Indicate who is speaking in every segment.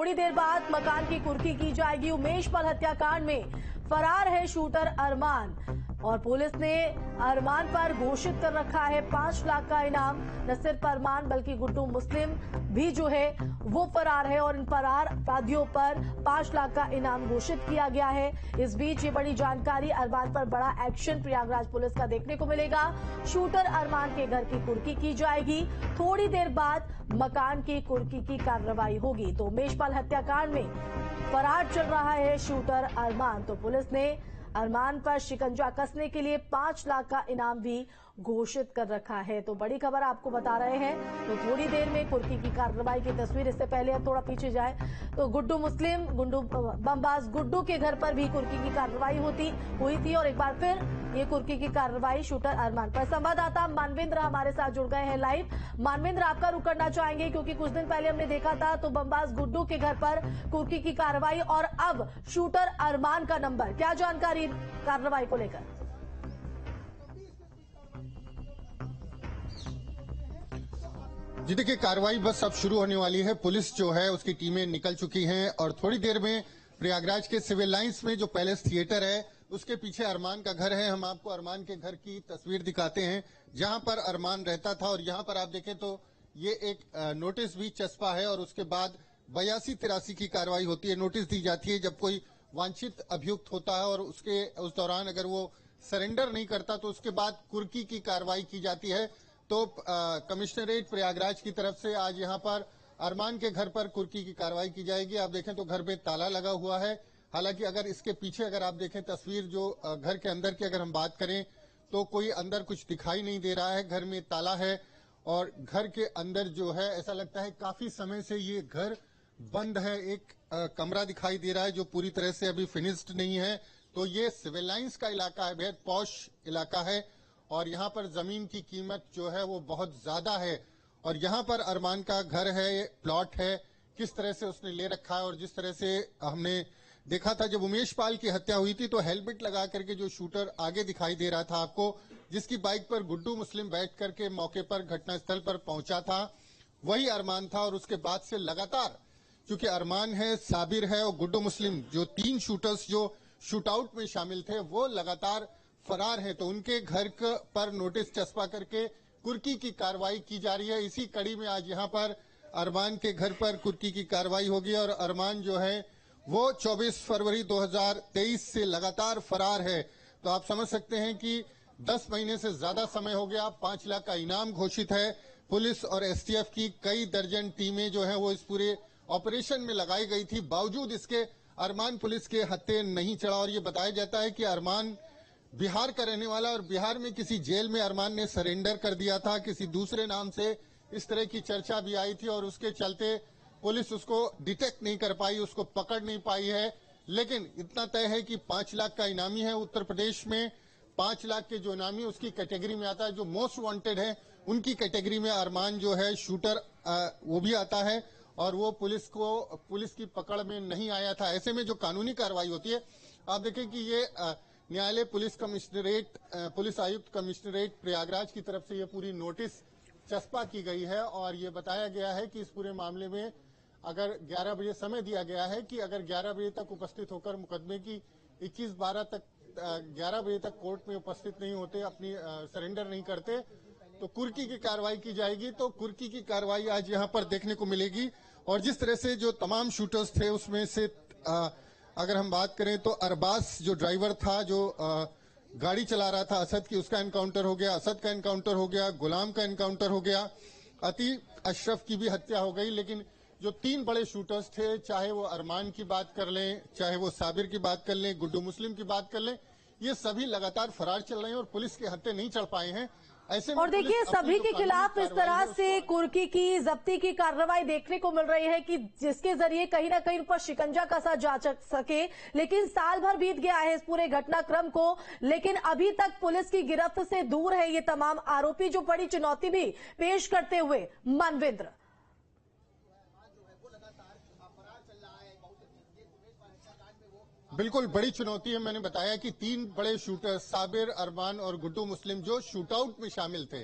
Speaker 1: थोड़ी देर बाद मकान की कुर्की की जाएगी। उमेश पाल हत्याकांड में फरार है शूटर अरमान और पुलिस ने अरमान पर घोषित कर रखा है 5 लाख का इनाम। न सिर्फ अरमान बल्कि गुड्डू मुस्लिम भी जो है वो फरार है और इन फरार अपराधियों पर 5 लाख का इनाम घोषित किया गया है। इस बीच ये बड़ी जानकारी, अरमान पर बड़ा एक्शन प्रयागराज पुलिस का देखने को मिलेगा। शूटर अरमान के घर की कुर्की की जाएगी। थोड़ी देर बाद मकान की कुर्की की कार्रवाई होगी। तो उमेश पाल हत्याकांड में फरार चल रहा है शूटर अरमान, तो पुलिस ने अरमान पर शिकंजा कसने के लिए 5 लाख का इनाम भी घोषित कर रखा है। तो बड़ी खबर आपको बता रहे हैं। तो थोड़ी देर में कुर्की की कार्रवाई की तस्वीर, इससे पहले अब थोड़ा पीछे जाए तो गुड्डू मुस्लिम बमबाज गुड्डू के घर पर भी कुर्की की कार्रवाई हुई थी और एक बार फिर ये कुर्की की कार्रवाई शूटर अरमान पर। संवाददाता मानवेंद्र हमारे साथ जुड़ गए हैं लाइव। मानवेंद्र, आपका रुख करना चाहेंगे क्योंकि कुछ दिन पहले हमने देखा था तो बमबाज गुड्डू के घर पर कुर्की की कार्रवाई और अब शूटर अरमान का नंबर, क्या जानकारी कार्रवाई को लेकर?
Speaker 2: जी देखिए, कार्रवाई बस अब शुरू होने वाली है। पुलिस जो है उसकी टीमें निकल चुकी हैं और थोड़ी देर में प्रयागराज के सिविल लाइंस में जो पैलेस थिएटर है उसके पीछे अरमान का घर है। हम आपको अरमान के घर की तस्वीर दिखाते हैं जहां पर अरमान रहता था और यहां पर आप देखें तो ये एक नोटिस भी चस्पा है और उसके बाद 82-83 की कार्रवाई होती है। नोटिस दी जाती है जब कोई वांछित अभियुक्त होता है और उस दौरान अगर वो सरेंडर नहीं करता तो उसके बाद कुर्की की कार्रवाई की जाती है। तो कमिश्नरेट प्रयागराज की तरफ से आज यहां पर अरमान के घर पर कुर्की की कार्रवाई की जाएगी। आप देखें तो घर में ताला लगा हुआ है। हालांकि अगर इसके पीछे अगर आप देखें तस्वीर, जो घर के अंदर की अगर हम बात करें तो कोई अंदर कुछ दिखाई नहीं दे रहा है। घर में ताला है और घर के अंदर जो है ऐसा लगता है काफी समय से ये घर बंद है। एक कमरा दिखाई दे रहा है जो पूरी तरह से अभी फिनिश्ड नहीं है। तो ये सिविल लाइंस का इलाका है, बेहद पॉश इलाका है और यहाँ पर जमीन की कीमत जो है वो बहुत ज्यादा है और यहाँ पर अरमान का घर है, प्लॉट है, किस तरह से उसने ले रखा है। और जिस तरह से हमने देखा था जब उमेश पाल की हत्या हुई थी तो हेलमेट लगा करके जो शूटर आगे दिखाई दे रहा था आपको, जिसकी बाइक पर गुड्डू मुस्लिम बैठ करके मौके पर घटनास्थल पर पहुंचा था, वही अरमान था। और उसके बाद से लगातार, क्योंकि अरमान है, साबिर है और गुड्डू मुस्लिम, जो 3 शूटर्स जो शूटआउट में शामिल थे वो लगातार फरार है। तो उनके घर पर नोटिस चस्पा करके कुर्की की कार्रवाई की जा रही है। इसी कड़ी में आज यहाँ पर अरमान के घर पर कुर्की की कार्रवाई होगी और अरमान जो है वो 24 फरवरी 2023 से लगातार फरार है। तो आप समझ सकते हैं कि 10 महीने से ज्यादा समय हो गया। 5 लाख का इनाम घोषित है। पुलिस और एसटीएफ की कई दर्जन टीमें जो है वो इस पूरे ऑपरेशन में लगाई गई थी। बावजूद इसके अरमान पुलिस के हत्थे नहीं चढ़ा और ये बताया जाता है कि अरमान बिहार का रहने वाला और बिहार में किसी जेल में अरमान ने सरेंडर कर दिया था। किसी दूसरे नाम से इस तरह की चर्चा भी आई थी और उसके चलते पुलिस उसको डिटेक्ट नहीं कर पाई, उसको पकड़ नहीं पाई है। लेकिन इतना तय है कि 5 लाख का इनामी है। उत्तर प्रदेश में 5 लाख के जो इनामी उसकी कैटेगरी में आता है, जो मोस्ट वांटेड है उनकी कैटेगरी में अरमान जो है शूटर वो भी आता है और वो पुलिस की पकड़ में नहीं आया था। ऐसे में जो कानूनी कार्रवाई होती है, आप देखें कि ये न्यायालय पुलिस आयुक्त कमिश्नरेट प्रयागराज की तरफ से ये पूरी नोटिस चस्पा की गई है और ये बताया गया है कि इस पूरे मामले में अगर 11 बजे समय दिया गया है कि अगर 11 बजे तक उपस्थित होकर मुकदमे की 21-12 तक 11 बजे तक कोर्ट में उपस्थित नहीं होते, अपनी सरेंडर नहीं करते, तो कुर्की की कार्रवाई की जाएगी। तो कुर्की की कार्रवाई आज यहाँ पर देखने को मिलेगी। और जिस तरह से जो तमाम शूटर्स थे उसमें से अगर हम बात करें तो अरबाज जो ड्राइवर था, जो गाड़ी चला रहा था असद की, उसका एनकाउंटर हो गया, असद का एनकाउंटर हो गया, गुलाम का एनकाउंटर हो गया, अशरफ की भी हत्या हो गई। लेकिन जो 3 बड़े शूटर्स थे, चाहे वो अरमान की बात कर लें, चाहे वो साबिर की बात कर लें, गुड्डू मुस्लिम की बात कर लें, ये सभी लगातार फरार चल रहे हैं और पुलिस के हत्थे नहीं चढ़ पाए हैं। ऐसे में
Speaker 1: और देखिए सभी के खिलाफ इस तरह से कुर्की की जब्ती की कार्रवाई देखने को मिल रही है कि जिसके जरिए कहीं ना कहीं उन पर शिकंजा कसा जा सके। लेकिन साल भर बीत गया है इस पूरे घटनाक्रम को, लेकिन अभी तक पुलिस की गिरफ्त से दूर है ये तमाम आरोपी, जो बड़ी चुनौती भी पेश करते हुए मानवेंद्र।
Speaker 2: बिल्कुल बड़ी चुनौती है। मैंने बताया कि 3 बड़े शूटर साबिर, अरमान और गुड्डू मुस्लिम जो शूटआउट में शामिल थे,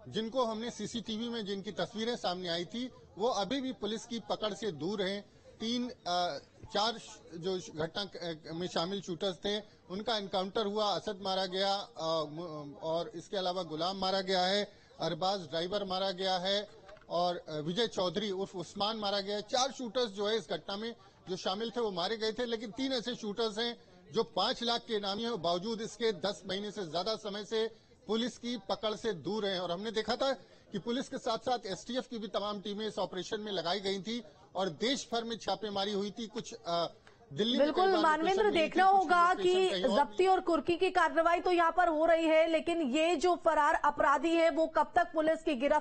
Speaker 2: जिनको हमने सीसीटीवी में जिनकी तस्वीरें सामने आई थी, वो अभी भी पुलिस की पकड़ से दूर हैं। चार जो घटना में शामिल शूटर्स थे उनका एनकाउंटर हुआ। असद मारा गया और इसके अलावा गुलाम मारा गया है, अरबाज ड्राइवर मारा गया है और विजय चौधरी उर्फ उस्मान मारा गया है। 4 शूटर्स जो है इस घटना में जो शामिल थे वो मारे गए थे, लेकिन 3 ऐसे शूटर्स हैं जो 5 लाख के इनामी हैं, बावजूद इसके 10 महीने से ज्यादा समय से पुलिस की पकड़ से दूर हैं। और हमने देखा था कि पुलिस के साथ साथ एसटीएफ की भी तमाम टीमें इस ऑपरेशन में लगाई गई थी और देश भर में छापेमारी हुई थी। कुछ दिल्ली में
Speaker 1: बिल्कुल मानवेंद्र, देखना होगा कि जब्ती और कुर्की की कार्रवाई तो यहाँ पर हो रही है, लेकिन ये जो फरार अपराधी है वो कब तक पुलिस की गिरफ्त